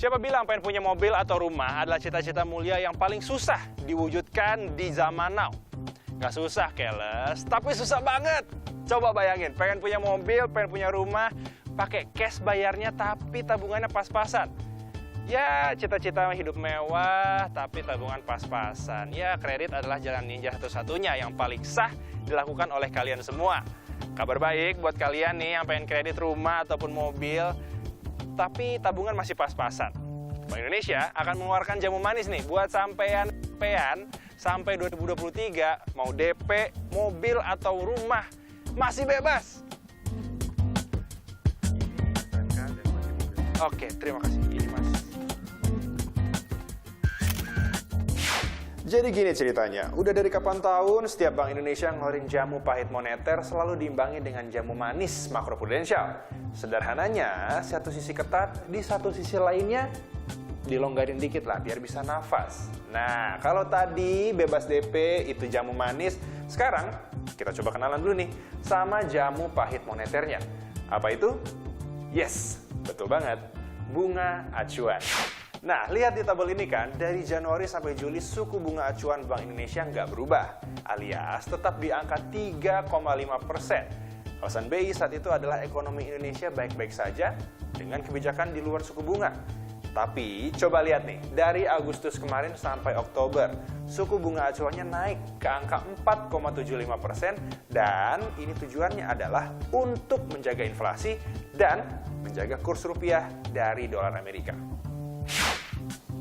Siapa bilang pengen punya mobil atau rumah adalah cita-cita mulia yang paling susah diwujudkan di zaman now? Gak susah, keles, tapi susah banget. Coba bayangin, pengen punya mobil, pengen punya rumah, pakai cash bayarnya tapi tabungannya pas-pasan. Ya, cita-cita hidup mewah tapi tabungan pas-pasan. Ya, kredit adalah jalan ninja satu-satunya yang paling sah dilakukan oleh kalian semua. Kabar baik buat kalian nih yang pengen kredit rumah ataupun mobil, tapi tabungan masih pas-pasan. Bank Indonesia akan mengeluarkan jamu manis nih buat sampean sampai 2023 mau DP, mobil atau rumah masih bebas. Oke, terima kasih. Ini Mas. Jadi gini ceritanya, udah dari kapan tahun setiap Bank Indonesia ngeluarin jamu pahit moneter selalu diimbangi dengan jamu manis makroprudensial. Sederhananya, satu sisi ketat, di satu sisi lainnya dilonggarin dikit lah biar bisa nafas. Nah, kalau tadi bebas DP itu jamu manis, sekarang kita coba kenalan dulu nih sama jamu pahit moneternya. Apa itu? Yes, betul banget, bunga acuan. Nah, lihat di tabel ini kan, dari Januari sampai Juli suku bunga acuan Bank Indonesia nggak berubah, alias tetap di angka 3,5%. Alasan BI saat itu adalah ekonomi Indonesia baik-baik saja dengan kebijakan di luar suku bunga. Tapi coba lihat nih, dari Agustus kemarin sampai Oktober, suku bunga acuannya naik ke angka 4,75% dan ini tujuannya adalah untuk menjaga inflasi dan menjaga kurs rupiah dari dolar Amerika.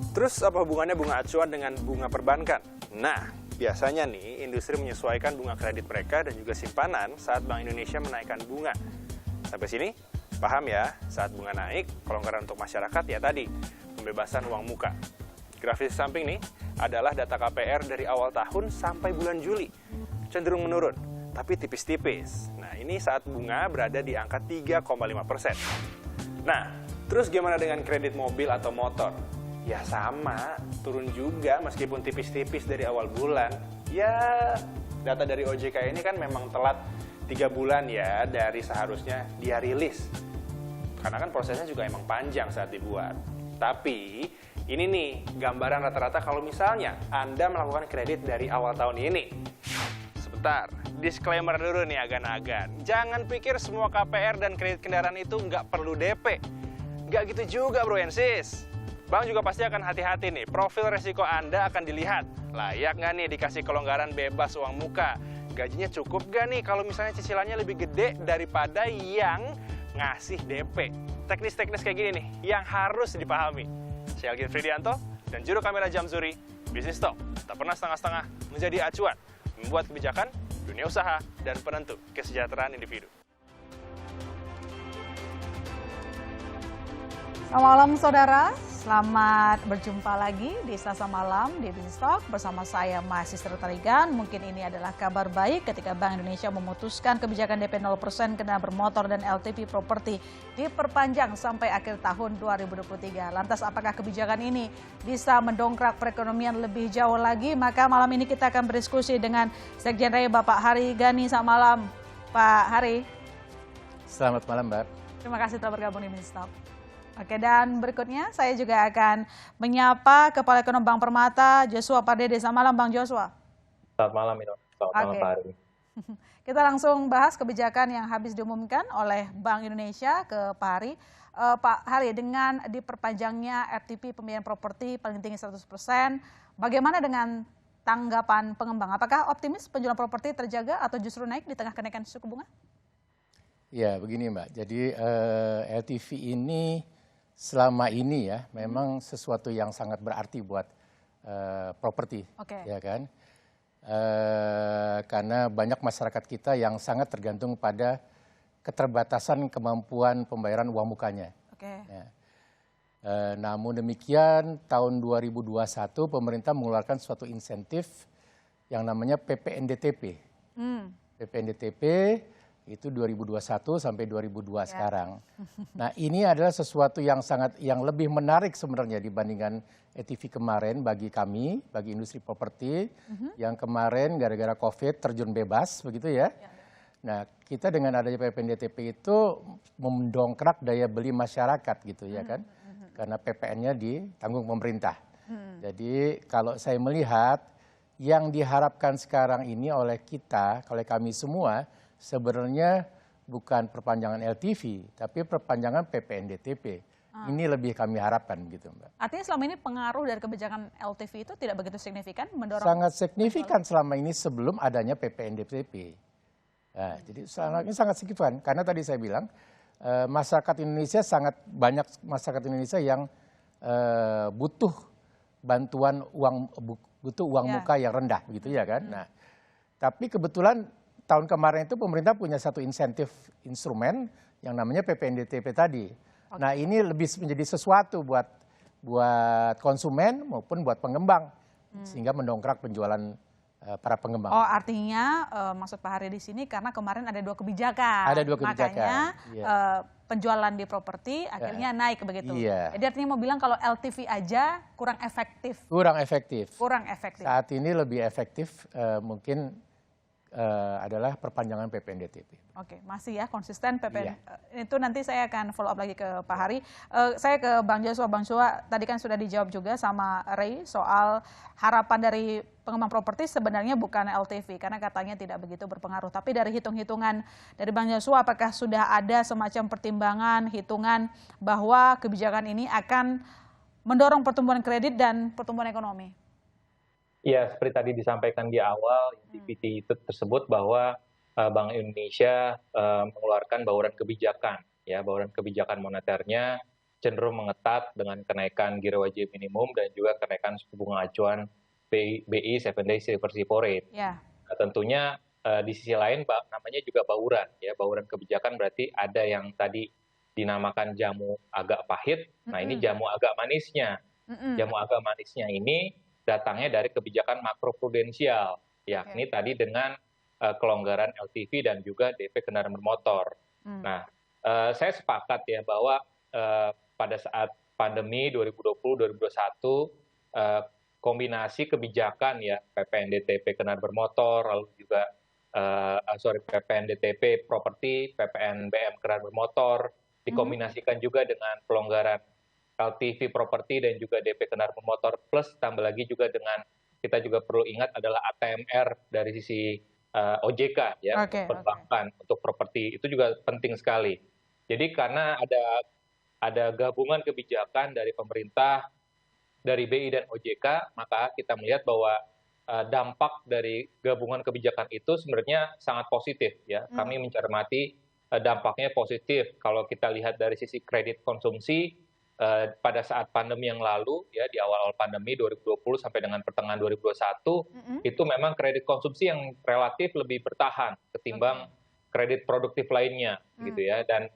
Terus apa hubungannya bunga acuan dengan bunga perbankan? Nah, biasanya nih industri menyesuaikan bunga kredit mereka dan juga simpanan saat Bank Indonesia menaikkan bunga. Sampai sini, paham ya? Saat bunga naik, kelonggaran untuk masyarakat ya tadi, pembebasan uang muka. Grafis samping nih adalah data KPR dari awal tahun sampai bulan Juli. Cenderung menurun, tapi tipis-tipis. Nah, ini saat bunga berada di angka 3,5%. Nah, terus gimana dengan kredit mobil atau motor? Ya sama, turun juga meskipun tipis-tipis dari awal bulan. Ya, data dari OJK ini kan memang telat 3 bulan ya dari seharusnya dia rilis. Karena kan prosesnya juga emang panjang saat dibuat. Tapi ini nih gambaran rata-rata kalau misalnya Anda melakukan kredit dari awal tahun ini. Sebentar, disclaimer dulu nih agan-agan. Jangan pikir semua KPR dan kredit kendaraan itu nggak perlu DP. Nggak gitu juga bro and sis. Bank juga pasti akan hati-hati nih, profil resiko Anda akan dilihat. Layak nggak nih dikasih kelonggaran bebas uang muka? Gajinya cukup nggak nih kalau misalnya cicilannya lebih gede daripada yang ngasih DP? Teknis-teknis kayak gini nih yang harus dipahami. Saya Algin Fridianto dan juru kamera Jamzuri, Bisnis Talk. Tak pernah setengah-setengah menjadi acuan, membuat kebijakan, dunia usaha, dan penentu kesejahteraan individu. Selamat malam saudara, selamat berjumpa lagi di Selasa Malam di Bisnis Talk bersama saya Mahasiswa Tarigan. Mungkin ini adalah kabar baik ketika Bank Indonesia memutuskan kebijakan DP 0% kendaraan bermotor dan LTV properti diperpanjang sampai akhir tahun 2023. Lantas apakah kebijakan ini bisa mendongkrak perekonomian lebih jauh lagi? Maka malam ini kita akan berdiskusi dengan Sekjen Raya Bapak Hari Gani. Selamat malam Pak Hari. Selamat malam Mbak. Terima kasih telah bergabung di Bisnis Talk. Oke, dan berikutnya saya juga akan menyapa Kepala Ekonom Bank Permata, Joshua Pardede. Selamat malam Bang Joshua. Selamat malam, Ino. Selamat malam Pak Hari. Kita langsung bahas kebijakan yang habis diumumkan oleh Bank Indonesia ke Pak Hari. Pak Hari, dengan diperpanjangnya RTP pembiayaan properti paling tinggi 100%, bagaimana dengan tanggapan pengembang? Apakah optimis penjualan properti terjaga atau justru naik di tengah kenaikan suku bunga? Ya, begini Mbak. Jadi LTV ini selama ini ya memang sesuatu yang sangat berarti buat properti, ya kan? Karena banyak masyarakat kita yang sangat tergantung pada keterbatasan kemampuan pembayaran uang mukanya. Ya. Namun demikian tahun 2021 pemerintah mengeluarkan suatu insentif yang namanya PPNDTP. PPNDTP itu 2021 sampai 2002 sekarang. Nah, ini adalah sesuatu yang lebih menarik sebenarnya dibandingkan ETV kemarin bagi kami, bagi industri properti yang kemarin gara-gara Covid terjun bebas begitu ya. Nah, kita dengan adanya PPNDTP itu mendongkrak daya beli masyarakat gitu ya kan. karena PPN-nya ditanggung pemerintah. Jadi kalau saya melihat yang diharapkan sekarang ini oleh kita, oleh kami semua, sebenarnya bukan perpanjangan LTV, tapi perpanjangan PPNDTP. Ini lebih kami harapkan gitu, Mbak. Artinya selama ini pengaruh dari kebijakan LTV itu tidak begitu signifikan mendorong? Sangat signifikan selama ini sebelum adanya PPNDTP. Nah, jadi ini sangat signifikan karena tadi saya bilang masyarakat Indonesia sangat banyak masyarakat Indonesia yang butuh bantuan butuh uang muka yang rendah begitu ya kan. Nah, tapi kebetulan tahun kemarin itu pemerintah punya satu insentif instrumen yang namanya PPNDTP tadi. Nah, ini lebih menjadi sesuatu buat konsumen maupun buat pengembang sehingga mendongkrak penjualan para pengembang. Oh, artinya maksud Pak Hari di sini karena kemarin ada dua kebijakan. Ada dua kebijakan. Makanya penjualan di properti akhirnya naik begitu. Iya. Jadi artinya mau bilang kalau LTV aja kurang efektif. Kurang efektif. Kurang efektif. Saat ini lebih efektif mungkin adalah perpanjangan PPNDTP. Oke, masih ya konsisten PPN. Iya. Itu nanti saya akan follow up lagi ke Pak Hari. Saya ke Bang Joshua. Bang Joshua, tadi kan sudah dijawab juga sama Ray soal harapan dari pengembang properti sebenarnya bukan LTV karena katanya tidak begitu berpengaruh. Tapi dari hitung-hitungan dari Bang Joshua, apakah sudah ada semacam pertimbangan, hitungan bahwa kebijakan ini akan mendorong pertumbuhan kredit dan pertumbuhan ekonomi? Ya, seperti tadi disampaikan di awal, DPT itu tersebut bahwa Bank Indonesia mengeluarkan bauran kebijakan. Ya, bauran kebijakan moneternya cenderung mengetat dengan kenaikan giro wajib minimum dan juga kenaikan suku bunga acuan BI 7-day repo rate. Ya. Nah, tentunya di sisi lain namanya juga bauran. Ya, bauran kebijakan berarti ada yang tadi dinamakan jamu agak pahit. Nah, ini jamu agak manisnya. Jamu agak manisnya ini datangnya dari kebijakan makroprudensial, yakni tadi dengan kelonggaran LTV dan juga DP kendaraan bermotor. Nah, saya sepakat ya bahwa pada saat pandemi 2020-2021, kombinasi kebijakan ya PPNDTP kendaraan bermotor, lalu juga PPNDTP properti, PPNBM kendaraan bermotor, dikombinasikan juga dengan pelonggaran LTV properti dan juga DP kendaraan bermotor, plus tambah lagi juga dengan kita juga perlu ingat adalah ATMR dari sisi OJK ya, perbankan untuk properti itu juga penting sekali. Jadi karena ada gabungan kebijakan dari pemerintah, dari BI dan OJK, maka kita melihat bahwa dampak dari gabungan kebijakan itu sebenarnya sangat positif ya. Kami mencermati dampaknya positif kalau kita lihat dari sisi kredit konsumsi. Pada saat pandemi yang lalu, ya di awal-awal pandemi 2020 sampai dengan pertengahan 2021, itu memang kredit konsumsi yang relatif lebih bertahan ketimbang kredit produktif lainnya, gitu ya. Dan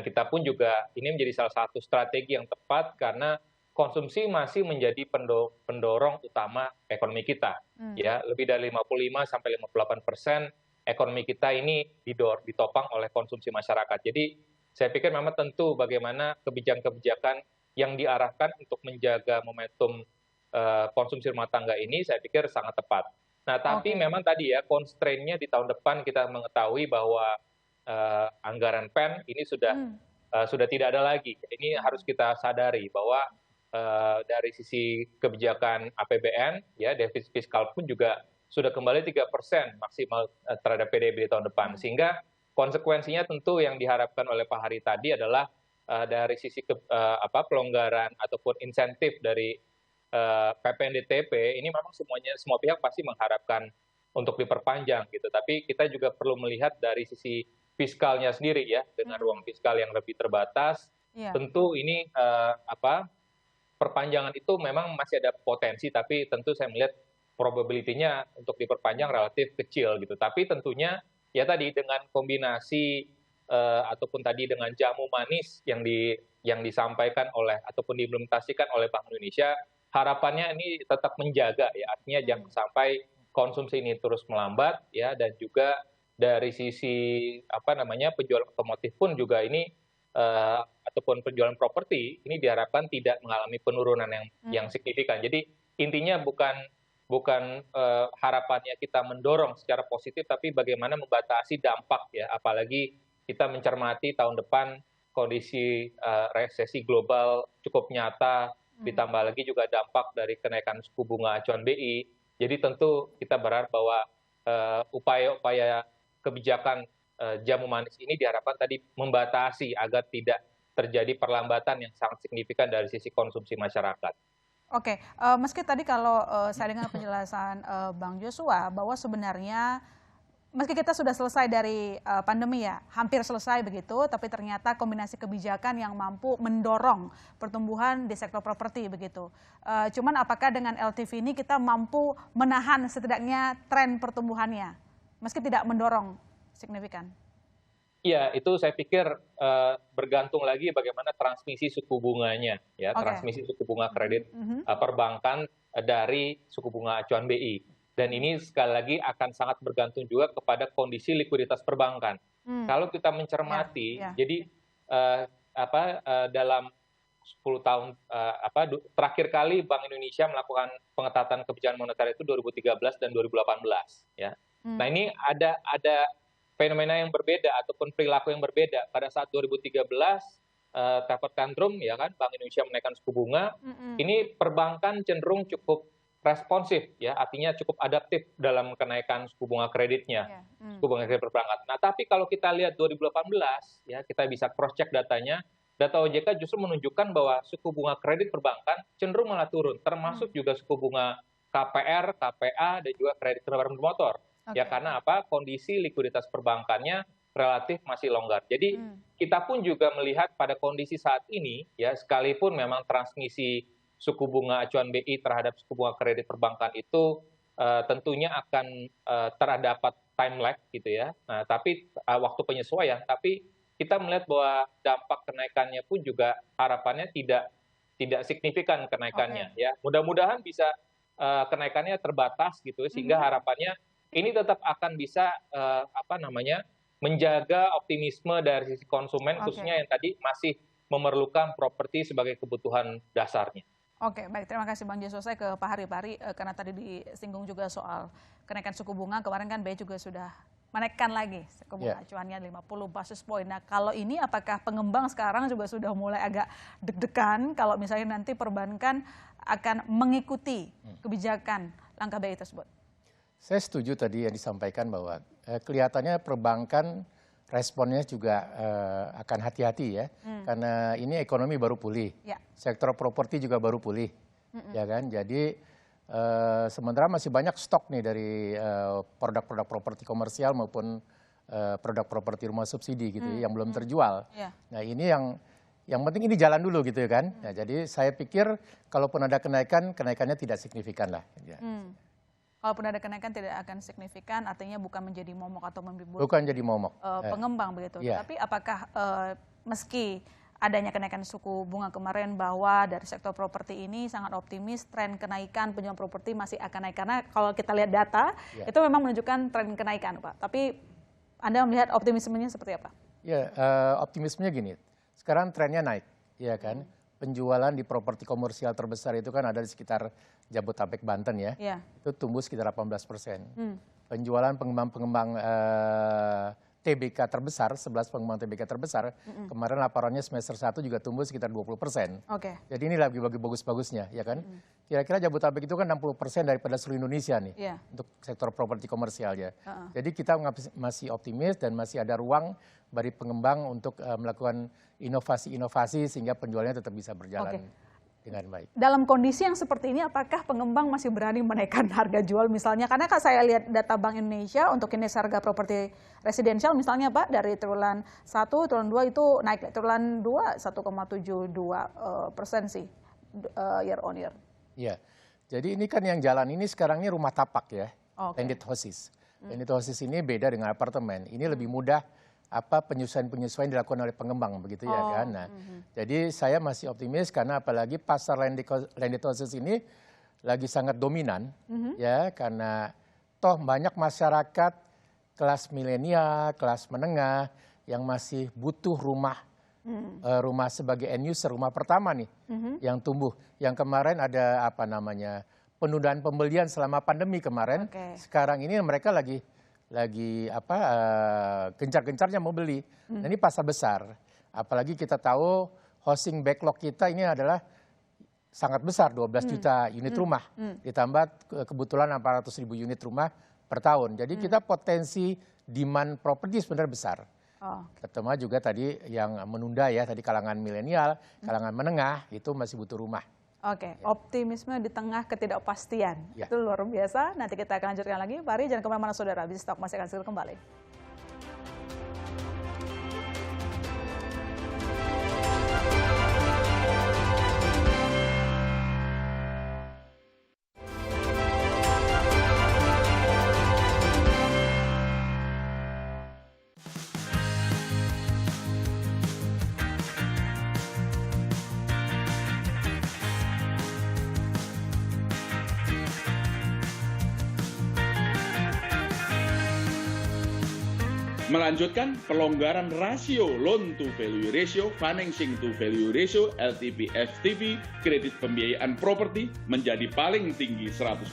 kita pun juga ini menjadi salah satu strategi yang tepat karena konsumsi masih menjadi pendorong utama ekonomi kita, ya lebih dari 55 sampai 58% ekonomi kita ini ditopang oleh konsumsi masyarakat. Jadi saya pikir memang tentu bagaimana kebijakan-kebijakan yang diarahkan untuk menjaga momentum konsumsi rumah tangga ini saya pikir sangat tepat. Nah, tapi memang tadi ya constraint-nya di tahun depan kita mengetahui bahwa anggaran PEN ini sudah tidak ada lagi. Ini harus kita sadari bahwa dari sisi kebijakan APBN ya defisit fiskal pun juga sudah kembali 3% maksimal terhadap PDB di tahun depan, sehingga konsekuensinya tentu yang diharapkan oleh Pak Hari tadi adalah dari sisi pelonggaran ataupun insentif dari PPNDTP ini memang semua pihak pasti mengharapkan untuk diperpanjang gitu. Tapi kita juga perlu melihat dari sisi fiskalnya sendiri ya, dengan ruang fiskal yang lebih terbatas. Tentu ini perpanjangan itu memang masih ada potensi, tapi tentu saya melihat probability-nya untuk diperpanjang relatif kecil gitu. Tapi tentunya ya tadi dengan kombinasi ataupun tadi dengan jamu manis yang disampaikan oleh ataupun diimplementasikan oleh Bank Indonesia, harapannya ini tetap menjaga ya, artinya jangan sampai konsumsi ini terus melambat ya, dan juga dari sisi penjualan otomotif pun juga ini ataupun penjualan properti ini diharapkan tidak mengalami penurunan yang signifikan. Jadi intinya bukan harapannya kita mendorong secara positif, tapi bagaimana membatasi dampak ya, apalagi kita mencermati tahun depan kondisi resesi global cukup nyata, ditambah lagi juga dampak dari kenaikan suku bunga acuan BI. Jadi tentu kita berharap bahwa upaya-upaya kebijakan jamu manis ini diharapkan tadi membatasi agar tidak terjadi perlambatan yang sangat signifikan dari sisi konsumsi masyarakat. Oke, meski tadi kalau saya dengar penjelasan Bang Joshua bahwa sebenarnya meski kita sudah selesai dari pandemi ya, hampir selesai begitu, tapi ternyata kombinasi kebijakan yang mampu mendorong pertumbuhan di sektor properti begitu. Cuman apakah dengan LTV ini kita mampu menahan setidaknya tren pertumbuhannya, meski tidak mendorong signifikan? Iya, itu saya pikir bergantung lagi bagaimana transmisi suku bunganya, ya, transmisi suku bunga kredit perbankan dari suku bunga acuan BI. Dan ini sekali lagi akan sangat bergantung juga kepada kondisi likuiditas perbankan. Kalau kita mencermati, jadi dalam 10 tahun terakhir kali Bank Indonesia melakukan pengetatan kebijakan moneter itu 2013 dan 2018, ya. Nah, ini ada fenomena yang berbeda ataupun perilaku yang berbeda. Pada saat 2013 taper tantrum, ya kan, Bank Indonesia menaikkan suku bunga. Ini perbankan cenderung cukup responsif, ya, artinya cukup adaptif dalam kenaikan suku bunga kreditnya, suku bunga kredit perbankan. Nah, tapi kalau kita lihat 2018, ya, kita bisa cross check datanya. Data OJK justru menunjukkan bahwa suku bunga kredit perbankan cenderung malah turun, termasuk juga suku bunga KPR, KPA, dan juga kredit kendaraan bermotor. Ya, karena apa? Kondisi likuiditas perbankannya relatif masih longgar. Jadi kita pun juga melihat pada kondisi saat ini, ya, sekalipun memang transmisi suku bunga acuan BI terhadap suku bunga kredit perbankan itu tentunya akan terdapat time lag gitu ya. Nah, tapi waktu penyesuaian, tapi kita melihat bahwa dampak kenaikannya pun juga harapannya tidak signifikan kenaikannya, ya. Mudah-mudahan bisa kenaikannya terbatas gitu, sehingga harapannya ini tetap akan bisa menjaga optimisme dari sisi konsumen, khususnya yang tadi masih memerlukan properti sebagai kebutuhan dasarnya. Oke, baik, terima kasih Bang Joshua. Saya ke Pak Hari. Pak Hari, karena tadi disinggung juga soal kenaikan suku bunga, kemarin kan BI juga sudah menaikkan lagi suku bunga acuannya 50 basis point. Nah, kalau ini apakah pengembang sekarang juga sudah mulai agak deg-degan kalau misalnya nanti perbankan akan mengikuti kebijakan langkah BI tersebut? Saya setuju tadi yang disampaikan bahwa kelihatannya perbankan responnya juga akan hati-hati ya, karena ini ekonomi baru pulih, sektor properti juga baru pulih, ya kan. Jadi sementara masih banyak stok nih dari produk-produk properti komersial maupun produk properti rumah subsidi gitu yang belum terjual. Nah, ini yang penting ini jalan dulu gitu ya kan. Nah, jadi saya pikir kalaupun ada kenaikan, kenaikannya tidak signifikan lah. Ya. Kalaupun ada kenaikan tidak akan signifikan, artinya bukan menjadi momok atau membuat bukan jadi momok pengembang begitu. Tapi apakah meski adanya kenaikan suku bunga kemarin bahwa dari sektor properti ini sangat optimis tren kenaikan penjualan properti masih akan naik, karena kalau kita lihat data itu memang menunjukkan tren kenaikan, Pak. Tapi Anda melihat optimismenya seperti apa? Ya, optimismenya gini. Sekarang trennya naik, ya kan? Penjualan di properti komersial terbesar itu kan ada di sekitar Jabodetabek, Banten ya. Itu tumbuh sekitar 18%. Penjualan pengembang-pengembang TBK terbesar, 11 pengembang TBK terbesar, kemarin laporannya semester 1 juga tumbuh sekitar 20%. Jadi ini lagi bagus-bagusnya, ya kan? Kira-kira Jabodetabek itu kan 60% daripada seluruh Indonesia nih, untuk sektor properti komersial ya. Jadi kita masih optimis dan masih ada ruang bagi pengembang untuk melakukan inovasi-inovasi sehingga penjualannya tetap bisa berjalan dengan baik. Dalam kondisi yang seperti ini, apakah pengembang masih berani menaikkan harga jual misalnya? Karena kan saya lihat data Bank Indonesia untuk indeks harga properti residensial misalnya, Pak, dari triwulan 1, triwulan 2 itu naik, triwulan 2 1,72% sih year on year. Iya, jadi ini kan yang jalan ini sekarang ini rumah tapak ya, landed houses. Landed houses ini beda dengan apartemen, ini lebih mudah penyesuaian dilakukan oleh pengembang begitu ya kan. Nah, jadi saya masih optimis karena apalagi pasar landed houses ini lagi sangat dominan ya, karena toh banyak masyarakat kelas milenial, kelas menengah yang masih butuh rumah rumah sebagai end user, rumah pertama nih yang tumbuh. Yang kemarin ada penundaan pembelian selama pandemi kemarin. Sekarang ini mereka lagi gencar-gencarnya mau beli. Nah, ini pasar besar. Apalagi kita tahu housing backlog kita ini adalah sangat besar, 12 juta unit rumah. Ditambah kebutuhan 400.000 unit rumah per tahun. Jadi kita potensi demand properti sebenarnya besar. Terutama juga tadi yang menunda ya, tadi kalangan milenial, kalangan menengah itu masih butuh rumah. Oke, optimisme di tengah ketidakpastian. Ya. Itu luar biasa. Nanti kita akan lanjutkan lagi. Pak Ari, jangan kemana-mana saudara. Bisnis Talk masih akan segera kembali. Melanjutkan pelonggaran rasio loan to value ratio, financing to value ratio, LTV, FTV, kredit pembiayaan properti menjadi paling tinggi 100%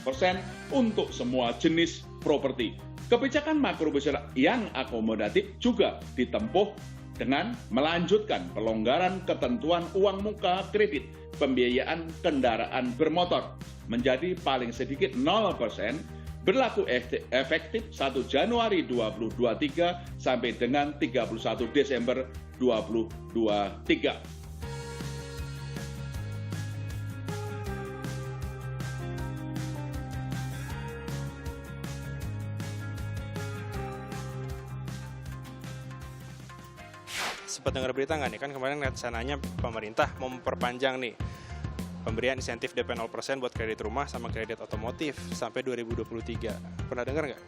untuk semua jenis properti. Kebijakan makrobudensial yang akomodatif juga ditempuh dengan melanjutkan pelonggaran ketentuan uang muka kredit pembiayaan kendaraan bermotor menjadi paling sedikit 0%, berlaku efektif 1 Januari 2023 sampai dengan 31 Desember 2023. Sempat dengar berita nggak nih, kan kemarin rencananya pemerintah mau memperpanjang nih pemberian insentif DP 0% buat kredit rumah sama kredit otomotif sampai 2023. Pernah dengar nggak?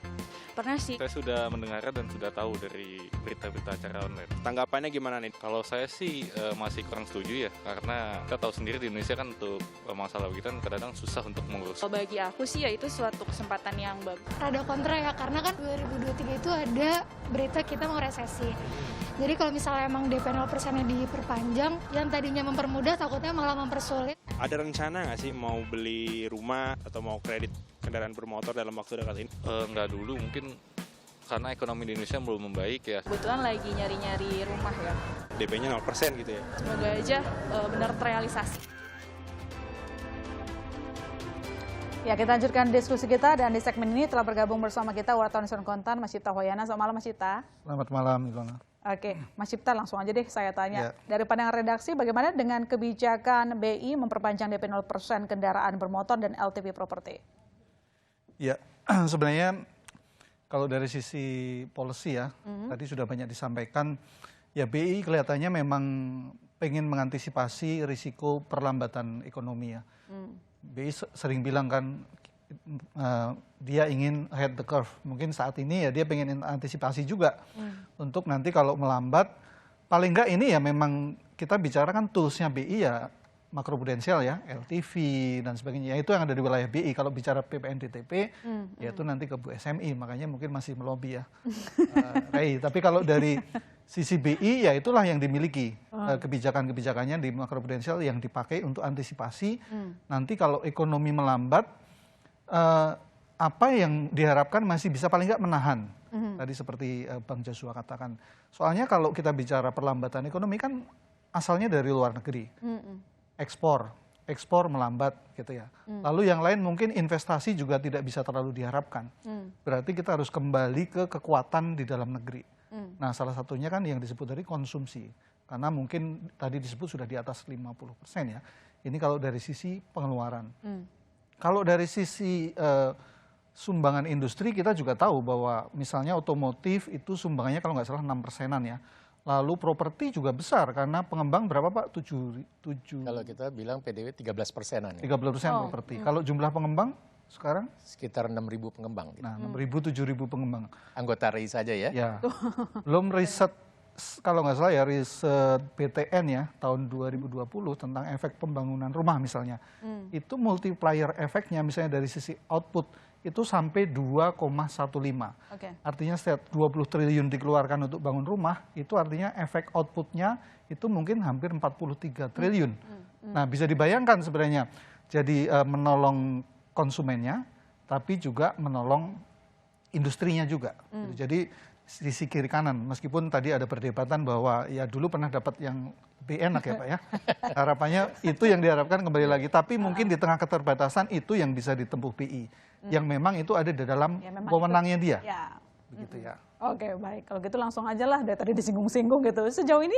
Pernah sih. Saya sudah mendengarnya dan sudah tahu dari berita-berita acara online. Tanggapannya gimana nih? Kalau saya sih masih kurang setuju ya, karena kita tahu sendiri di Indonesia kan untuk masalah begitu kan kadang-kadang susah untuk mengurus. Bagi aku sih ya itu suatu kesempatan yang bagus. Rada kontra ya, karena kan 2023 itu ada berita kita mau resesi. Jadi kalau misalnya emang DP 0%-nya diperpanjang, yang tadinya mempermudah takutnya malah mempersulit. Ada rencana nggak sih mau beli rumah atau mau kredit kendaraan bermotor dalam waktu dekat ini? Nggak dulu, mungkin karena ekonomi di Indonesia belum membaik ya. Kebetulan lagi nyari-nyari rumah ya. DP-nya 0% gitu ya? Semoga aja benar terrealisasi. Ya, kita lanjutkan diskusi kita dan di segmen ini telah bergabung bersama kita wartawan Insan Kontan, Mas Cipta Hoyana. Selamat malam, Mas Cipta. Selamat malam, Ilona. Oke, Mas Cipta langsung aja deh saya tanya. Ya. Dari pandangan redaksi, bagaimana dengan kebijakan BI memperpanjang DP 0% kendaraan bermotor dan LTV properti? Ya, sebenarnya kalau dari sisi policy ya, tadi sudah banyak disampaikan, ya BI kelihatannya memang pengen mengantisipasi risiko perlambatan ekonomi ya. BI sering bilang kan, dia ingin ahead the curve. Mungkin saat ini ya dia pengen antisipasi juga untuk nanti kalau melambat, paling enggak ini ya memang kita bicara kan toolsnya BI ya makroprudensial ya, LTV dan sebagainya. Ya, itu yang ada di wilayah BI. Kalau bicara PPNDTP, ya itu nanti ke Bu SMI, makanya mungkin masih melobi ya. Ray. Tapi kalau dari sisi BI ya itulah yang dimiliki kebijakan-kebijakannya di makroprudensial yang dipakai untuk antisipasi. Nanti kalau ekonomi melambat, apa yang diharapkan masih bisa paling nggak menahan. Tadi seperti Bang Joshua katakan. Soalnya kalau kita bicara perlambatan ekonomi kan asalnya dari luar negeri. Ekspor melambat gitu ya. Lalu yang lain mungkin investasi juga tidak bisa terlalu diharapkan. Berarti kita harus kembali ke kekuatan di dalam negeri. Nah, salah satunya kan yang disebut dari konsumsi. Karena mungkin tadi disebut sudah di atas 50% ya. Ini kalau dari sisi pengeluaran. Kalau dari sisi sumbangan industri kita juga tahu bahwa misalnya otomotif itu sumbangannya kalau nggak salah 6%-an ya. Lalu properti juga besar karena pengembang berapa Pak? 7. Kalau kita bilang PDW 13%-an. 13% properti. Kalau jumlah pengembang sekarang? Sekitar 6.000 pengembang. Nah, 6.000, 7.000 pengembang. Anggota RI saja ya? Ya. Belum riset, kalau nggak salah ya riset BTN ya tahun 2020 tentang efek pembangunan rumah misalnya. Itu multiplier efeknya misalnya dari sisi output itu sampai 2,15. Artinya setiap 20 triliun dikeluarkan untuk bangun rumah, itu artinya efek outputnya itu mungkin hampir 43 triliun. Nah, bisa dibayangkan sebenarnya. Jadi menolong konsumennya, tapi juga menolong industrinya juga. Jadi sisi kiri kanan. Meskipun tadi ada perdebatan bahwa ya dulu pernah dapat yang lebih enak ya Pak ya. Harapannya itu yang diharapkan kembali lagi. Tapi mungkin di tengah keterbatasan itu yang bisa ditempuh BI. Yang memang itu ada di dalam wewenangnya dia. Ya. Begitu ya. Oke, baik. Kalau gitu langsung aja lah, dari tadi disinggung-singgung gitu. Sejauh ini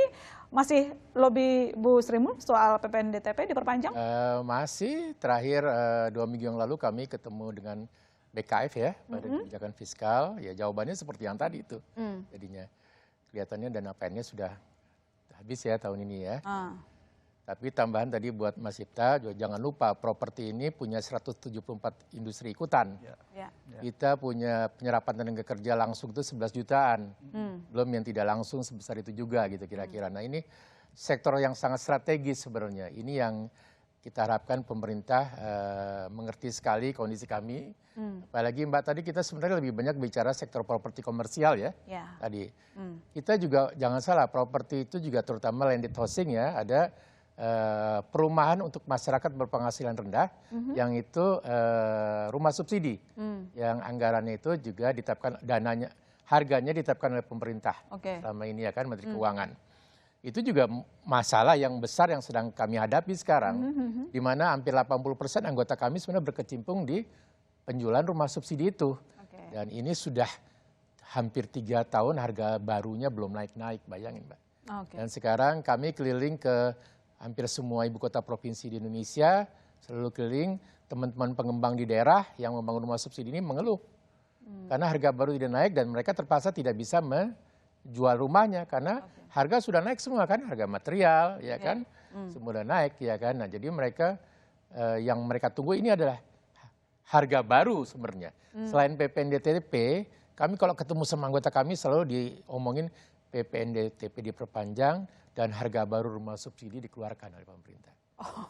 masih lobby Bu Sri Mulyani soal PPNDTP diperpanjang? Masih. Terakhir 2 minggu yang lalu kami ketemu dengan BKF ya, Badan Kebijakan Fiskal. Ya jawabannya seperti yang tadi itu. Jadinya kelihatannya dana PN-nya sudah habis ya tahun ini ya. Tapi tambahan tadi buat Mas Ipta, jangan lupa properti ini punya 174 industri ikutan. Kita punya penyerapan tenaga kerja langsung itu 11 jutaan. Belum yang tidak langsung sebesar itu juga gitu kira-kira. Nah ini sektor yang sangat strategis sebenarnya. Ini yang kita harapkan pemerintah mengerti sekali kondisi kami. Apalagi Mbak tadi kita sebenarnya lebih banyak bicara sektor properti komersial ya. Tadi kita juga jangan salah, properti itu juga terutama landed housing ya, ada perumahan untuk masyarakat berpenghasilan rendah, yang itu rumah subsidi, yang anggarannya itu juga ditetapkan, dananya, harganya ditetapkan oleh pemerintah selama ini ya kan, Menteri Keuangan. Itu juga masalah yang besar yang sedang kami hadapi sekarang, di mana hampir 80% anggota kami sebenarnya berkecimpung di penjualan rumah subsidi itu. Dan ini sudah hampir 3 tahun harga barunya belum naik-naik, bayangin Mbak. Dan sekarang kami keliling ke hampir semua ibu kota provinsi di Indonesia, selalu keliling, teman-teman pengembang di daerah yang membangun rumah subsidi ini mengeluh. Karena harga baru tidak naik dan mereka terpaksa tidak bisa menjual rumahnya karena harga sudah naik semua kan, harga material ya kan, semua sudah naik ya kan. Nah jadi mereka yang mereka tunggu ini adalah harga baru sebenarnya. Selain PPNDTP, kami kalau ketemu sama anggota kami selalu diomongin PPNDTP diperpanjang dan harga baru rumah subsidi dikeluarkan oleh pemerintah.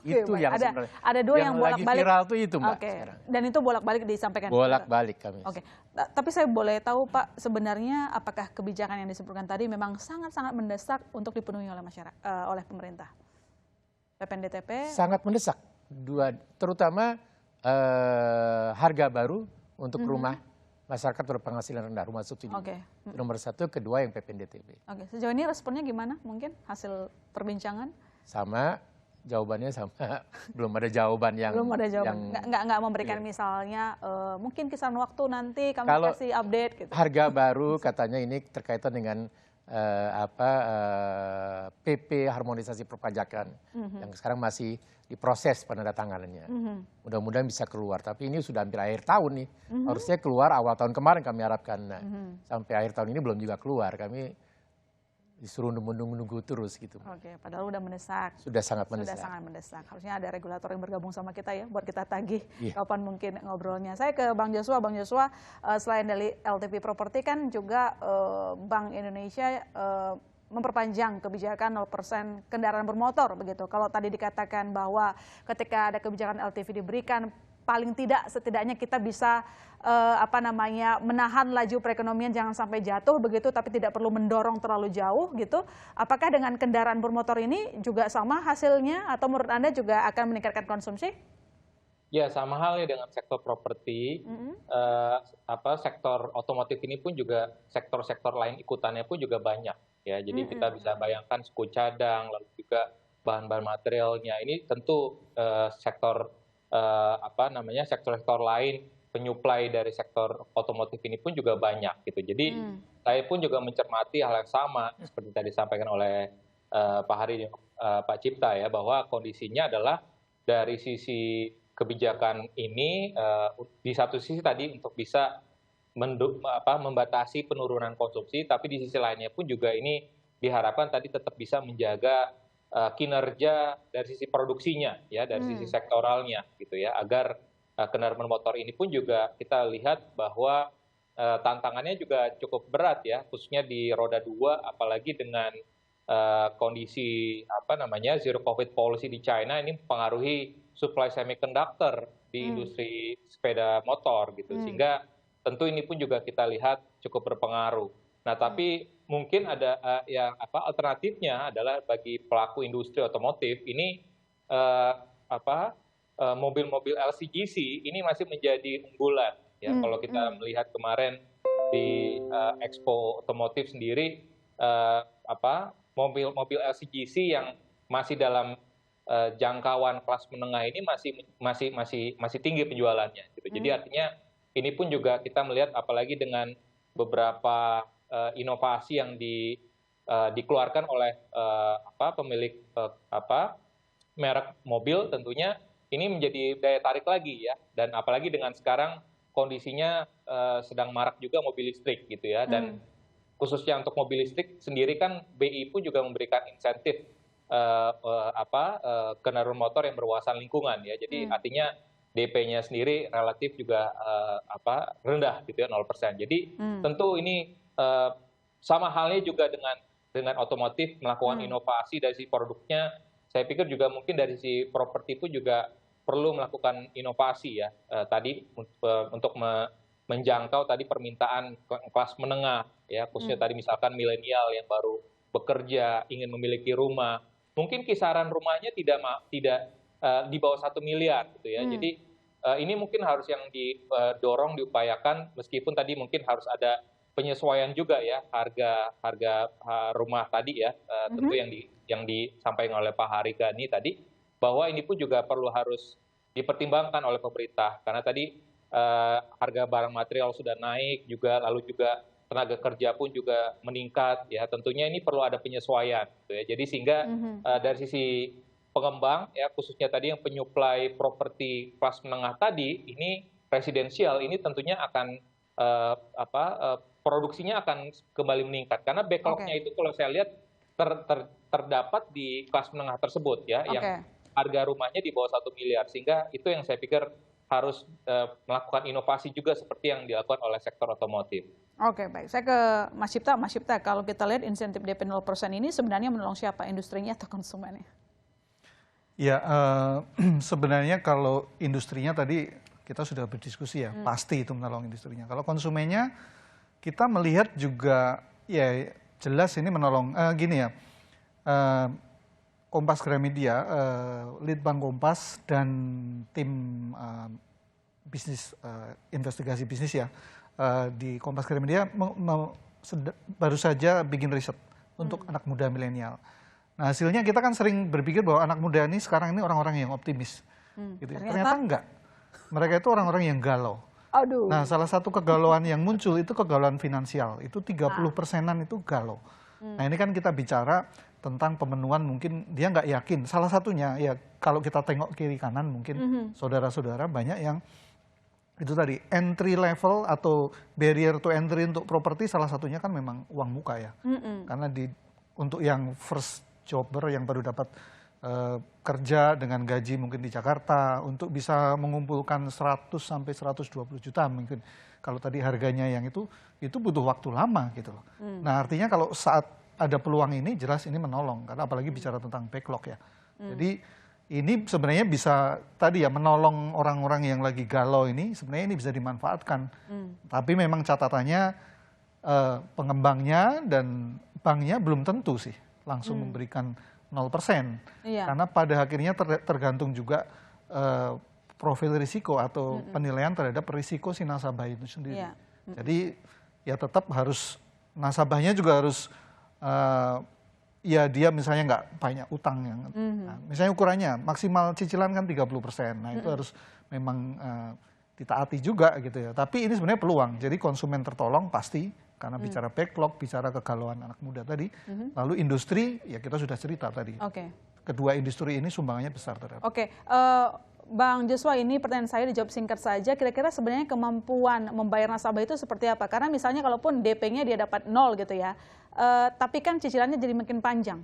Itu yang sebenarnya. Ada dua yang bolak-balik. Viral tuh itu Mbak sekarang. Dan itu bolak-balik disampaikan. Bolak-balik kami. Tapi saya boleh tahu Pak, sebenarnya apakah kebijakan yang disebutkan tadi memang sangat-sangat mendesak untuk dipenuhi oleh masyarakat, oleh pemerintah? PPNDTP? Sangat mendesak. Terutama harga baru untuk rumah masyarakat berpenghasilan rendah, rumah subsidi. Nomor 1, kedua yang PPNDTP. Sejauh ini responnya gimana mungkin hasil perbincangan? Sama, jawabannya sama. Belum ada jawaban yang... Belum ada jawaban, nggak memberikan misalnya mungkin kisaran waktu nanti kami kasih update gitu. Harga baru katanya ini terkaitan dengan PP harmonisasi perpajakan yang sekarang masih diproses penandatanganannya. Mudah-mudahan bisa keluar, tapi ini sudah hampir akhir tahun nih. Harusnya keluar awal tahun kemarin kami harapkan. Nah, sampai akhir tahun ini belum juga keluar. Kami disuruh menunggu terus gitu. Padahal udah mendesak. Sudah sangat mendesak. Sudah sangat mendesak. Harusnya ada regulator yang bergabung sama kita ya, buat kita tagih kapan mungkin ngobrolnya. Saya ke Bang Joshua. Bang Joshua, selain dari LTP Property kan juga Bank Indonesia memperpanjang kebijakan 0% kendaraan bermotor begitu. Kalau tadi dikatakan bahwa ketika ada kebijakan LTV diberikan, paling tidak setidaknya kita bisa menahan laju perekonomian jangan sampai jatuh begitu, tapi tidak perlu mendorong terlalu jauh gitu. Apakah dengan kendaraan bermotor ini juga sama hasilnya atau menurut Anda juga akan meningkatkan konsumsi? Ya, sama halnya dengan sektor properti, sektor otomotif ini pun juga sektor-sektor lain ikutannya pun juga banyak. Ya, jadi kita bisa bayangkan suku cadang, lalu juga bahan-bahan materialnya. Ini tentu sektor-sektor lain penyuplai dari sektor otomotif ini pun juga banyak gitu. Jadi saya pun juga mencermati hal yang sama seperti tadi disampaikan oleh Pak Hari dan Pak Cipta ya, bahwa kondisinya adalah dari sisi kebijakan ini di satu sisi tadi untuk bisa membatasi penurunan konsumsi, tapi di sisi lainnya pun juga ini diharapkan tadi tetap bisa menjaga kinerja dari sisi produksinya ya, dari sisi sektoralnya gitu ya, agar kendaraan bermotor ini pun juga kita lihat bahwa tantangannya juga cukup berat ya, khususnya di roda 2, apalagi dengan kondisi zero covid policy di China ini mempengaruhi supply semiconductor di industri sepeda motor gitu, sehingga tentu ini pun juga kita lihat cukup berpengaruh. Nah, tapi mungkin ada alternatifnya adalah bagi pelaku industri otomotif ini mobil-mobil LCGC ini masih menjadi unggulan ya. Kalau kita melihat kemarin di Expo Otomotif sendiri mobil LCGC yang masih dalam jangkauan kelas menengah ini masih tinggi penjualannya gitu. Jadi artinya ini pun juga kita melihat apalagi dengan beberapa inovasi yang dikeluarkan oleh pemilik merek mobil, tentunya ini menjadi daya tarik lagi ya. Dan apalagi dengan sekarang kondisinya sedang marak juga mobil listrik gitu ya. Dan khususnya untuk mobil listrik sendiri kan BI pun juga memberikan insentif kendaraan motor yang berwawasan lingkungan ya. Jadi artinya DP-nya sendiri relatif juga rendah gitu ya, 0%. Jadi tentu ini sama halnya juga dengan otomotif melakukan inovasi dari si produknya. Saya pikir juga mungkin dari si properti pun juga perlu melakukan inovasi ya tadi untuk menjangkau tadi permintaan kelas menengah ya, khususnya tadi misalkan milenial yang baru bekerja ingin memiliki rumah. Mungkin kisaran rumahnya tidak di bawah 1 miliar gitu ya. Jadi ini mungkin harus yang didorong, diupayakan, meskipun tadi mungkin harus ada penyesuaian juga ya harga rumah tadi ya, tentu yang disampaikan oleh Pak Haryani tadi, bahwa ini pun juga harus dipertimbangkan oleh pemerintah karena tadi harga barang material sudah naik juga, lalu juga tenaga kerja pun juga meningkat ya, tentunya ini perlu ada penyesuaian gitu ya. Jadi sehingga dari sisi pengembang ya, khususnya tadi yang penyuplai properti kelas menengah tadi, ini residensial ini tentunya akan produksinya akan kembali meningkat karena backlognya itu kalau saya lihat terdapat di kelas menengah tersebut ya, yang harga rumahnya di bawah 1 miliar, sehingga itu yang saya pikir harus melakukan inovasi juga seperti yang dilakukan oleh sektor otomotif. Oke, baik. Saya ke Mas Cipta. Mas Cipta, kalau kita lihat insentif DP 0% ini sebenarnya menolong siapa? Industrinya atau konsumennya? Ya, sebenarnya kalau industrinya tadi kita sudah berdiskusi ya, pasti itu menolong industrinya. Kalau konsumennya, kita melihat juga, ya jelas ini menolong. Gini ya, Kompas Gramedia, Litbang Kompas dan tim bisnis investigasi bisnis ya di Kompas Gramedia baru saja bikin riset untuk anak muda milenial. Nah hasilnya kita kan sering berpikir bahwa anak muda ini sekarang ini orang-orang yang optimis. Gitu. Ternyata enggak. Mereka itu orang-orang yang galau. Aduh. Nah salah satu kegalauan yang muncul itu kegalauan finansial. Itu 30%-an itu galau. Nah ini kan kita bicara tentang pemenuhan, mungkin dia nggak yakin. Salah satunya ya kalau kita tengok kiri kanan mungkin saudara-saudara banyak yang itu tadi entry level atau barrier to entry untuk properti salah satunya kan memang uang muka ya. Karena untuk yang first jobber yang baru dapat kerja dengan gaji mungkin di Jakarta untuk bisa mengumpulkan 100 sampai 120 juta mungkin kalau tadi harganya yang itu butuh waktu lama gitu loh. Nah artinya kalau saat ada peluang ini jelas ini menolong karena apalagi bicara tentang backlog ya. Jadi ini sebenarnya bisa tadi ya menolong orang-orang yang lagi galau ini sebenarnya ini bisa dimanfaatkan. Tapi memang catatannya pengembangnya dan banknya belum tentu sih langsung memberikan 0%. Karena pada akhirnya tergantung juga profil risiko atau penilaian terhadap risiko si nasabah itu sendiri. Jadi ya tetap harus nasabahnya juga harus ya dia misalnya nggak banyak utang yang nah, misalnya ukurannya maksimal cicilan kan 30%. Nah itu harus memang ditaati juga gitu ya. Tapi ini sebenarnya peluang. Jadi konsumen tertolong pasti karena bicara backlog, bicara kegalauan anak muda tadi. Lalu industri ya kita sudah cerita tadi. Kedua industri ini sumbangannya besar terhadap. Bang Joshua, ini pertanyaan saya dijawab singkat saja. Kira-kira sebenarnya kemampuan membayar nasabah itu seperti apa? Karena misalnya kalaupun DP-nya dia dapat 0 gitu ya, tapi kan cicilannya jadi makin panjang.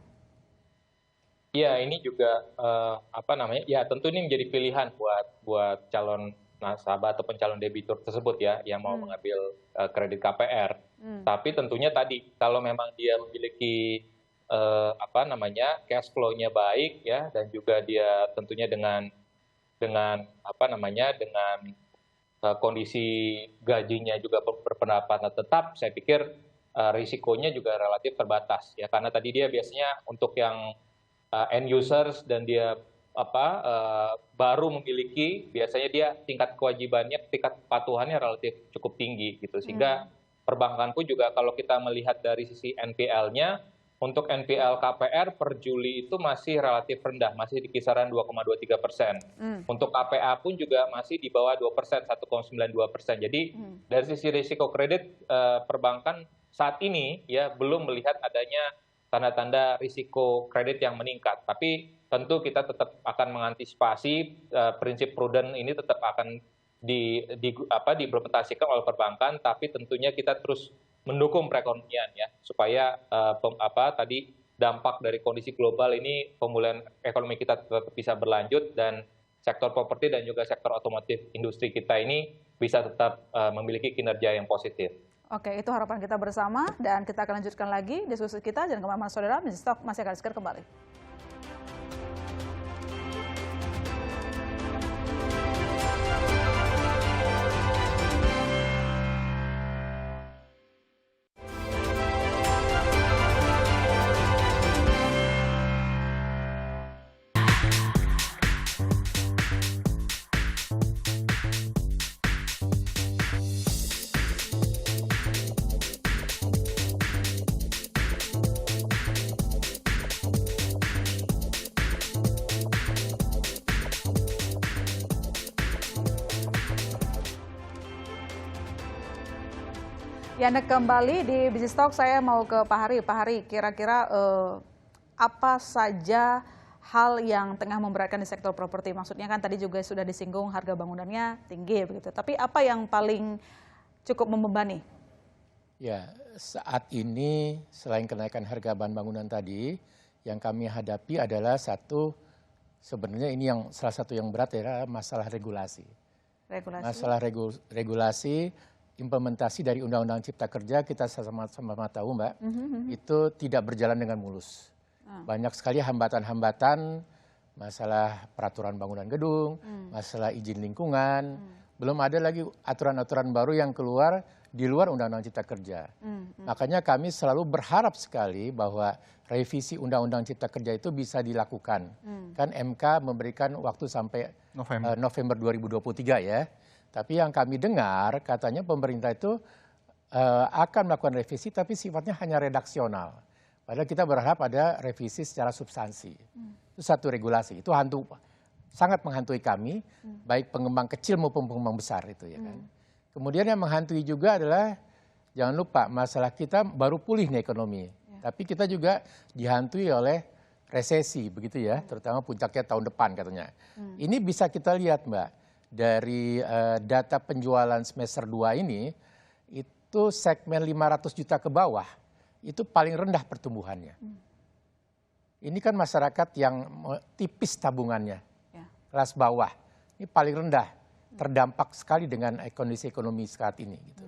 Iya, ini juga ya tentu ini menjadi pilihan buat calon nasabah ataupun calon debitur tersebut ya yang mau mengambil kredit KPR. Tapi tentunya tadi kalau memang dia memiliki cash flow-nya baik ya dan juga dia tentunya dengan kondisi gajinya juga berpendapatan tetap, saya pikir risikonya juga relatif terbatas ya karena tadi dia biasanya untuk yang end users dan dia baru memiliki biasanya dia tingkat kewajibannya, tingkat kepatuhannya relatif cukup tinggi gitu sehingga perbankan pun juga kalau kita melihat dari sisi NPL-nya, untuk NPL KPR per Juli itu masih relatif rendah, masih di kisaran 2,23%. Untuk KPA pun juga masih di bawah 2%, 1,92%. Jadi dari sisi risiko kredit perbankan saat ini ya belum melihat adanya tanda-tanda risiko kredit yang meningkat. Tapi tentu kita tetap akan mengantisipasi prinsip prudent ini tetap akan diimplementasikan oleh perbankan, tapi tentunya kita terus mendukung perekonomian ya supaya tadi dampak dari kondisi global ini pemulihan ekonomi kita tetap bisa berlanjut dan sektor properti dan juga sektor otomotif industri kita ini bisa tetap memiliki kinerja yang positif. Oke, itu harapan kita bersama dan kita akan lanjutkan lagi diskusi kita. Jangan kemana-mana saudara, Business Talk masih akan segera kembali. Ya, Anda kembali di Business Talk. Saya mau ke Pak Hari. Pak Hari, kira-kira apa saja hal yang tengah memberatkan di sektor properti? Maksudnya kan tadi juga sudah disinggung harga bangunannya tinggi begitu. Tapi apa yang paling cukup membebani? Ya, saat ini selain kenaikan harga bahan bangunan tadi, yang kami hadapi adalah sebenarnya ini yang salah satu yang berat adalah masalah regulasi. Masalah regulasi. Implementasi dari Undang-Undang Cipta Kerja kita sama-sama tahu Mbak, itu tidak berjalan dengan mulus. Banyak sekali hambatan-hambatan, masalah peraturan bangunan gedung, masalah izin lingkungan, belum ada lagi aturan-aturan baru yang keluar di luar Undang-Undang Cipta Kerja. Makanya kami selalu berharap sekali bahwa revisi Undang-Undang Cipta Kerja itu bisa dilakukan. Kan MK memberikan waktu sampai November 2023 ya. Tapi yang kami dengar katanya pemerintah itu akan melakukan revisi tapi sifatnya hanya redaksional. Padahal kita berharap ada revisi secara substansi. Itu satu regulasi, itu sangat menghantui kami, baik pengembang kecil maupun pengembang besar itu ya kan. Kemudian yang menghantui juga adalah jangan lupa masalah kita baru pulih nih ekonomi. Tapi kita juga dihantui oleh resesi begitu ya, terutama puncaknya tahun depan katanya. Ini bisa kita lihat Mbak. Dari data penjualan semester 2 ini, itu segmen 500 juta ke bawah, itu paling rendah pertumbuhannya. Ini kan masyarakat yang tipis tabungannya, kelas bawah, ini paling rendah, terdampak sekali dengan kondisi ekonomi saat ini. Gitu.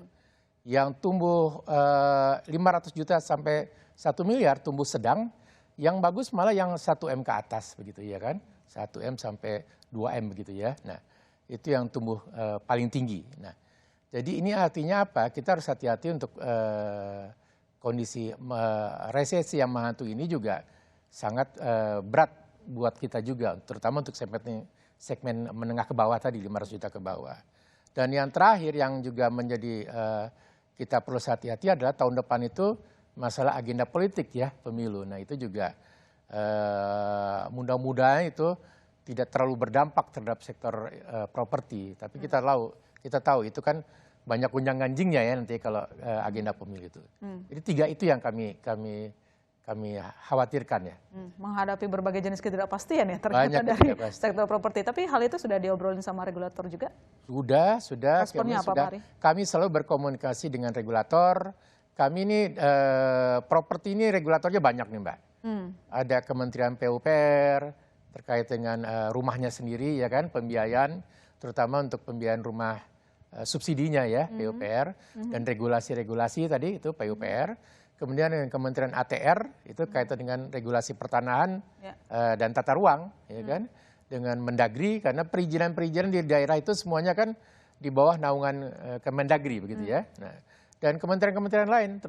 Yang tumbuh 500 juta sampai 1 miliar tumbuh sedang, yang bagus malah yang 1M ke atas, begitu ya kan, 1M sampai 2M begitu ya. Nah, itu yang tumbuh paling tinggi. Nah, jadi ini artinya apa? Kita harus hati-hati untuk kondisi resesi yang menghantui ini juga sangat berat buat kita juga, terutama untuk segmen menengah ke bawah tadi, 500 juta ke bawah. Dan yang terakhir yang juga menjadi kita perlu hati-hati adalah tahun depan itu masalah agenda politik ya, pemilu. Nah itu juga mudah-mudahan itu tidak terlalu berdampak terhadap sektor properti, tapi kita tahu itu kan banyak gunjang-ganjingnya ya nanti kalau agenda pemilu itu. Jadi 3 itu yang kami khawatirkan ya. Menghadapi berbagai jenis ketidakpastian ya ternyata dari sektor properti. Tapi hal itu sudah diobrolin sama regulator juga? Sudah. Responnya apa Pak Ari? Kami selalu berkomunikasi dengan regulator. Kami ini properti ini regulatornya banyak nih Mbak. Ada Kementerian PUPR terkait dengan rumahnya sendiri ya kan, pembiayaan terutama untuk pembiayaan rumah subsidinya ya PUPR dan regulasi-regulasi tadi itu PUPR. Kemudian dengan Kementerian ATR itu kaitan dengan regulasi pertanahan dan tata ruang ya kan, dengan Mendagri karena perizinan-perizinan di daerah itu semuanya kan di bawah naungan Kemendagri begitu ya. Nah, dan kementerian-kementerian lain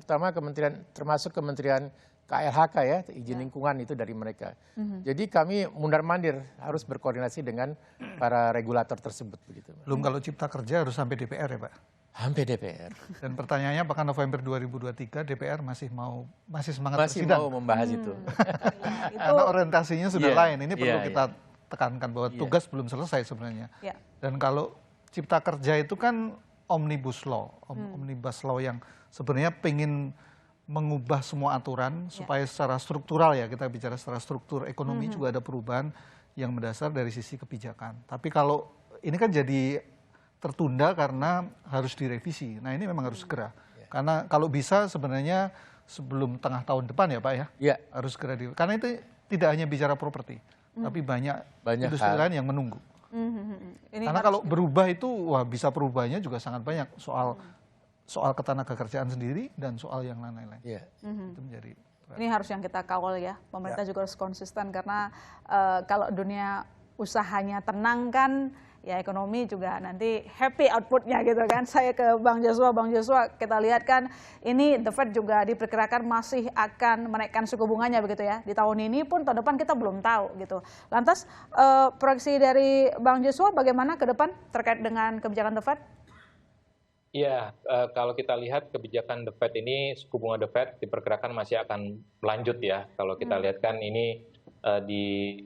termasuk Kementerian KLHK ya, izin lingkungan itu dari mereka. Jadi kami mundar-mandir harus berkoordinasi dengan para regulator tersebut begitu. Belum kalau Cipta Kerja harus sampai DPR ya Pak? Sampai DPR. Dan pertanyaannya apakah November 2023 DPR masih semangat Masih bersidang? mau membahas itu. Karena orientasinya sudah lain. Ini perlu kita iya. tekankan bahwa tugas belum selesai sebenarnya. Iya. Dan kalau Cipta Kerja itu kan omnibus law, omnibus law yang sebenarnya pengen mengubah semua aturan supaya secara struktural, ya kita bicara secara struktur ekonomi juga ada perubahan yang mendasar dari sisi kebijakan. Tapi kalau ini kan jadi tertunda karena harus direvisi. Nah ini memang harus segera. Karena kalau bisa sebenarnya sebelum tengah tahun depan ya Pak ya, harus segera karena itu tidak hanya bicara properti, tapi banyak industri lain yang menunggu. Karena kalau berubah itu, wah bisa perubahannya juga sangat banyak soal ketenagakerjaan sendiri dan soal yang lain-lain. Itu menjadi ini harus yang kita kawal ya. Pemerintah juga harus konsisten karena kalau dunia usahanya tenang kan, ya ekonomi juga nanti happy outputnya gitu kan. Saya ke Bang Joshua, kita lihat kan ini The Fed juga diperkirakan masih akan menaikkan suku bunganya begitu ya. Di tahun ini pun tahun depan kita belum tahu gitu. Lantas proyeksi dari Bang Joshua bagaimana ke depan terkait dengan kebijakan The Fed? Iya, kalau kita lihat kebijakan The Fed ini, suku bunga The Fed diperkirakan masih akan lanjut ya. Kalau kita lihat kan ini di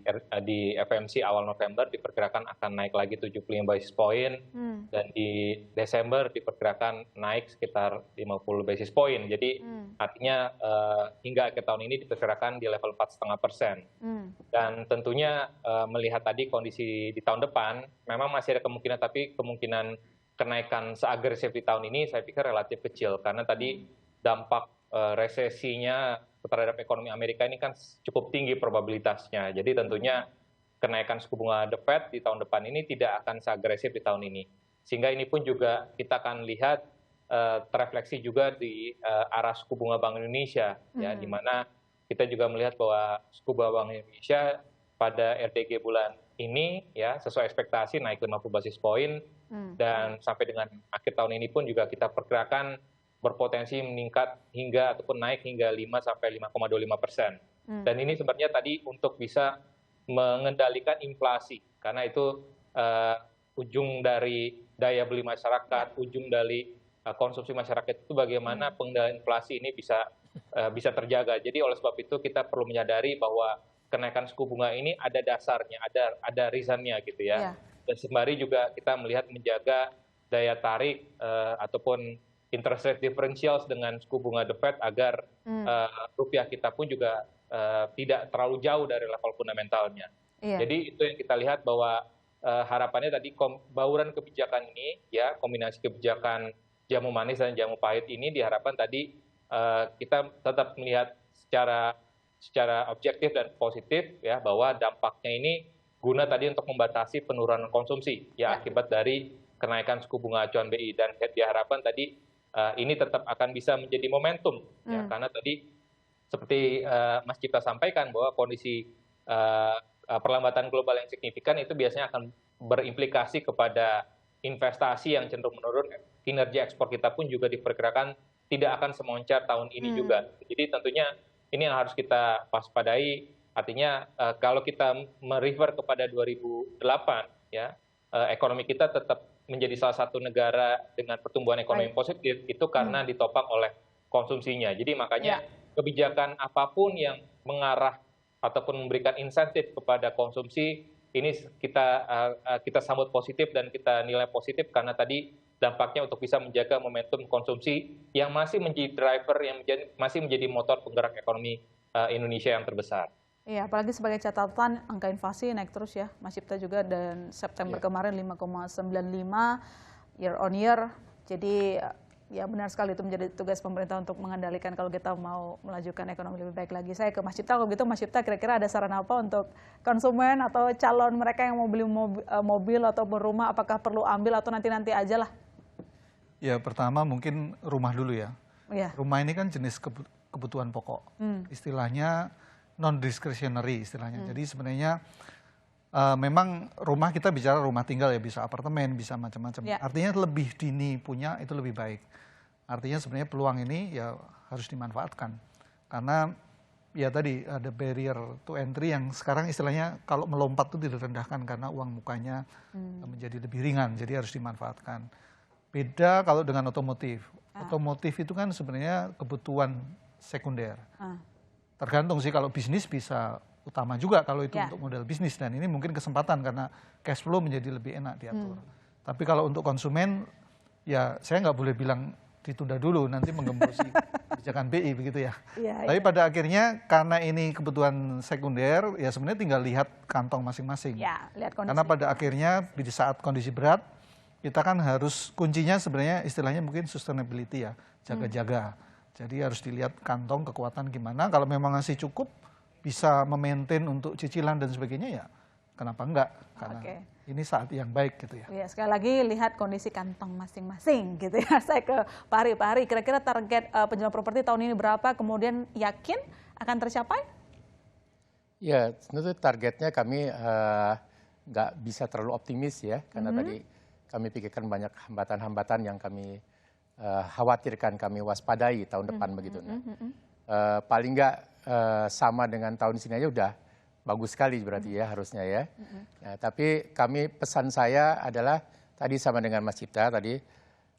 FMC awal November diperkirakan akan naik lagi 75 basis point, dan di Desember diperkirakan naik sekitar 50 basis point. Jadi artinya hingga akhir tahun ini diperkirakan di level 4,5%. Dan tentunya melihat tadi kondisi di tahun depan, memang masih ada kemungkinan, tapi kemungkinan kenaikan seagresif di tahun ini saya pikir relatif kecil, karena tadi dampak resesinya terhadap ekonomi Amerika ini kan cukup tinggi probabilitasnya. Jadi tentunya kenaikan suku bunga The Fed di tahun depan ini tidak akan seagresif di tahun ini. Sehingga ini pun juga kita akan lihat terefleksi juga di arah suku bunga Bank Indonesia, ya, di mana kita juga melihat bahwa suku bunga Bank Indonesia pada RTG bulan ini ya sesuai ekspektasi naik 50 basis point, dan sampai dengan akhir tahun ini pun juga kita perkirakan berpotensi meningkat hingga ataupun naik hingga 5,25%. Dan ini sebenarnya tadi untuk bisa mengendalikan inflasi, karena itu ujung dari daya beli masyarakat, ujung dari konsumsi masyarakat itu bagaimana pengendalian inflasi ini bisa terjaga. Jadi oleh sebab itu kita perlu menyadari bahwa kenaikan suku bunga ini ada dasarnya, ada reasonnya gitu ya. Dan sembari juga kita melihat menjaga daya tarik ataupun interest rate differentials dengan suku bunga The Fed agar rupiah kita pun juga tidak terlalu jauh dari level fundamentalnya. Jadi itu yang kita lihat bahwa harapannya tadi bauran kebijakan ini, ya kombinasi kebijakan jamu manis dan jamu pahit ini diharapkan tadi kita tetap melihat secara objektif dan positif ya, bahwa dampaknya ini guna tadi untuk membatasi penurunan konsumsi ya akibat dari kenaikan suku bunga acuan BI, dan diharapkan tadi ini tetap akan bisa menjadi momentum ya, karena tadi seperti Mas Cipta sampaikan bahwa kondisi perlambatan global yang signifikan itu biasanya akan berimplikasi kepada investasi yang cenderung menurun. Kinerja ekspor kita pun juga diperkirakan tidak akan semoncar tahun ini juga. Jadi tentunya ini yang harus kita waspadai. Artinya kalau kita merefer kepada 2008 ya, ekonomi kita tetap menjadi salah satu negara dengan pertumbuhan ekonomi positif itu karena ditopang oleh konsumsinya. Jadi makanya kebijakan apapun yang mengarah ataupun memberikan insentif kepada konsumsi ini kita sambut positif dan kita nilai positif, karena tadi dampaknya untuk bisa menjaga momentum konsumsi yang masih menjadi driver, yang masih menjadi motor penggerak ekonomi Indonesia yang terbesar. Iya, apalagi sebagai catatan angka inflasi naik terus ya, Mas Cipta juga, dan September kemarin 5,95 year on year. Jadi ya benar sekali itu menjadi tugas pemerintah untuk mengendalikan kalau kita mau melajukan ekonomi lebih baik lagi. Saya ke Mas Cipta, kalau gitu Mas Cipta kira-kira ada saran apa untuk konsumen atau calon mereka yang mau beli mobil atau rumah, apakah perlu ambil atau nanti-nanti aja lah? Ya pertama mungkin rumah dulu ya. Rumah ini kan jenis kebutuhan pokok. Istilahnya non-discretionary istilahnya. Jadi sebenarnya memang rumah kita bicara rumah tinggal ya, bisa apartemen, bisa macam-macam. Artinya lebih dini punya itu lebih baik. Artinya sebenarnya peluang ini ya harus dimanfaatkan. Karena ya tadi ada barrier to entry yang sekarang istilahnya kalau melompat itu direndahkan karena uang mukanya menjadi lebih ringan. Jadi harus dimanfaatkan. Beda kalau dengan otomotif. Otomotif itu kan sebenarnya kebutuhan sekunder. Tergantung sih, kalau bisnis bisa utama juga kalau itu untuk model bisnis, dan ini mungkin kesempatan karena cash flow menjadi lebih enak diatur. Tapi kalau untuk konsumen, ya saya nggak boleh bilang ditunda dulu, nanti menggembosi kebijakan BI begitu ya. Tapi pada akhirnya karena ini kebutuhan sekunder, ya sebenarnya tinggal lihat kantong masing-masing. Lihat kondisi. Karena pada akhirnya di saat kondisi berat, kita kan harus, kuncinya sebenarnya istilahnya mungkin sustainability ya, jaga-jaga. Jadi harus dilihat kantong kekuatan gimana, kalau memang masih cukup, bisa memaintain untuk cicilan dan sebagainya, ya kenapa enggak, karena ini saat yang baik gitu ya. Iya, sekali lagi lihat kondisi kantong masing-masing gitu ya. Saya ke Pak Hari. Pak Hari, kira-kira target penjualan properti tahun ini berapa, kemudian yakin akan tercapai? Ya, tentu targetnya kami nggak bisa terlalu optimis ya, karena tadi kami pikirkan banyak hambatan-hambatan yang kami khawatirkan, kami waspadai tahun depan begitu. Paling nggak sama dengan tahun sini aja udah bagus sekali berarti ya harusnya ya. Nah, tapi pesan saya adalah tadi sama dengan Mas Cipta tadi,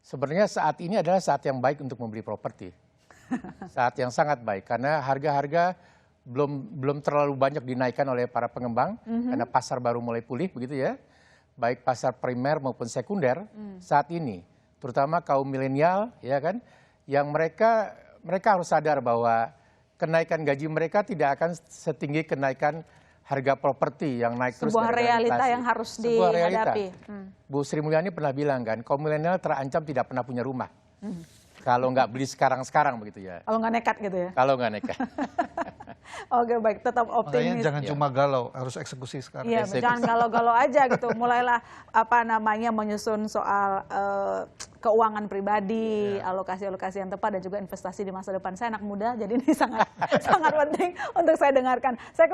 sebenarnya saat ini adalah saat yang baik untuk membeli properti. Saat yang sangat baik karena harga-harga belum terlalu banyak dinaikkan oleh para pengembang karena pasar baru mulai pulih begitu ya. Baik pasar primer maupun sekunder saat ini, terutama kaum milenial ya kan, yang mereka harus sadar bahwa kenaikan gaji mereka tidak akan setinggi kenaikan harga properti yang naik terus. Sebuah realita yang harus dihadapi. Bu Sri Mulyani pernah bilang kan, kaum milenial terancam tidak pernah punya rumah. Kalau nggak beli sekarang begitu ya. Kalau nggak nekat gitu ya. Kalau nggak nekat. Oke, baik, tetap optimis. Makanya jangan cuma galau, harus eksekusi sekarang. Iya, jangan galau-galau aja gitu. Mulailah menyusun soal keuangan pribadi, alokasi-alokasi yang tepat dan juga investasi di masa depan. Saya anak muda, jadi ini sangat sangat penting untuk saya dengarkan. Saya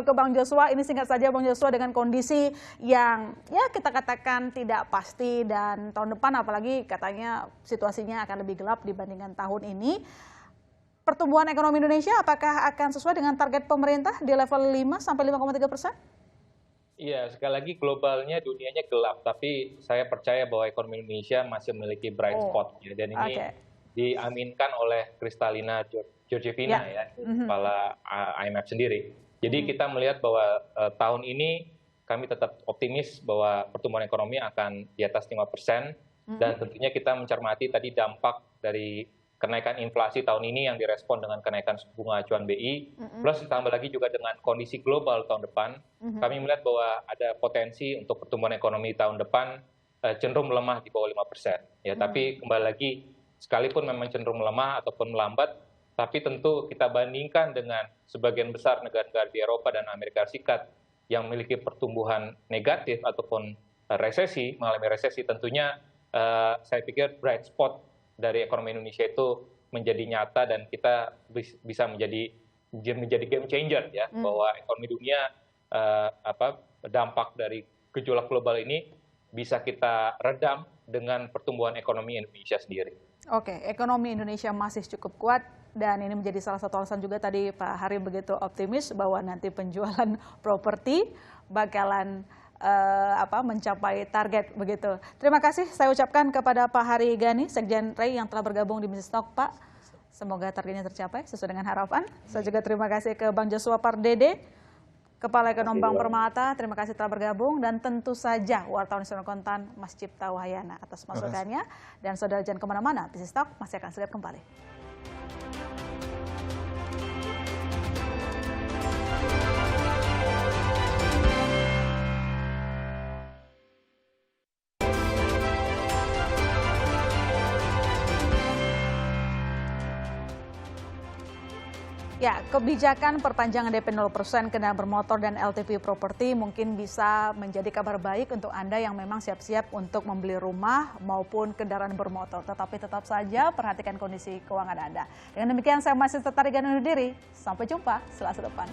ke Bang Joshua, ini singkat saja Bang Joshua, dengan kondisi yang ya kita katakan tidak pasti dan tahun depan apalagi katanya situasinya akan lebih gelap dibandingkan tahun ini. Pertumbuhan ekonomi Indonesia apakah akan sesuai dengan target pemerintah di level 5 sampai 5,3%? Iya, sekali lagi globalnya dunianya gelap, tapi saya percaya bahwa ekonomi Indonesia masih memiliki bright spot. Dan ini diaminkan oleh Kristalina Georgievina ya, kepala IMF sendiri. Jadi kita melihat bahwa tahun ini kami tetap optimis bahwa pertumbuhan ekonomi akan di atas 5%, dan tentunya kita mencermati tadi dampak dari kenaikan inflasi tahun ini yang direspon dengan kenaikan suku bunga acuan BI, plus ditambah lagi juga dengan kondisi global tahun depan, kami melihat bahwa ada potensi untuk pertumbuhan ekonomi tahun depan cenderung melemah di bawah 5%. Ya, tapi kembali lagi, sekalipun memang cenderung melemah ataupun melambat, tapi tentu kita bandingkan dengan sebagian besar negara-negara di Eropa dan Amerika Serikat yang memiliki pertumbuhan negatif ataupun mengalami resesi, tentunya saya pikir bright spot dari ekonomi Indonesia itu menjadi nyata dan kita bisa menjadi game changer ya, bahwa ekonomi dunia dampak dari gejolak global ini bisa kita redam dengan pertumbuhan ekonomi Indonesia sendiri. Oke, ekonomi Indonesia masih cukup kuat dan ini menjadi salah satu alasan juga tadi Pak Hari begitu optimis bahwa nanti penjualan properti bakalan mencapai target begitu. Terima kasih saya ucapkan kepada Pak Hari Gani, Sekjen REI yang telah bergabung di Business Talk, Pak. Semoga targetnya tercapai sesuai dengan harapan. Saya juga terima kasih ke Bang Joshua Pardede, Kepala Ekonom Bank Permata. Terima kasih telah bergabung dan tentu saja wartawan Nasional Kontan Mas Cipta Wahyana atas masukannya. Dan saudara jangan kemana-mana, Business Talk masih akan segera kembali. Ya, kebijakan perpanjangan DP 0% kendaraan bermotor dan LTV properti mungkin bisa menjadi kabar baik untuk Anda yang memang siap-siap untuk membeli rumah maupun kendaraan bermotor. Tetapi tetap saja perhatikan kondisi keuangan Anda. Dengan demikian saya masih tertarik undur diri. Sampai jumpa Selasa depan.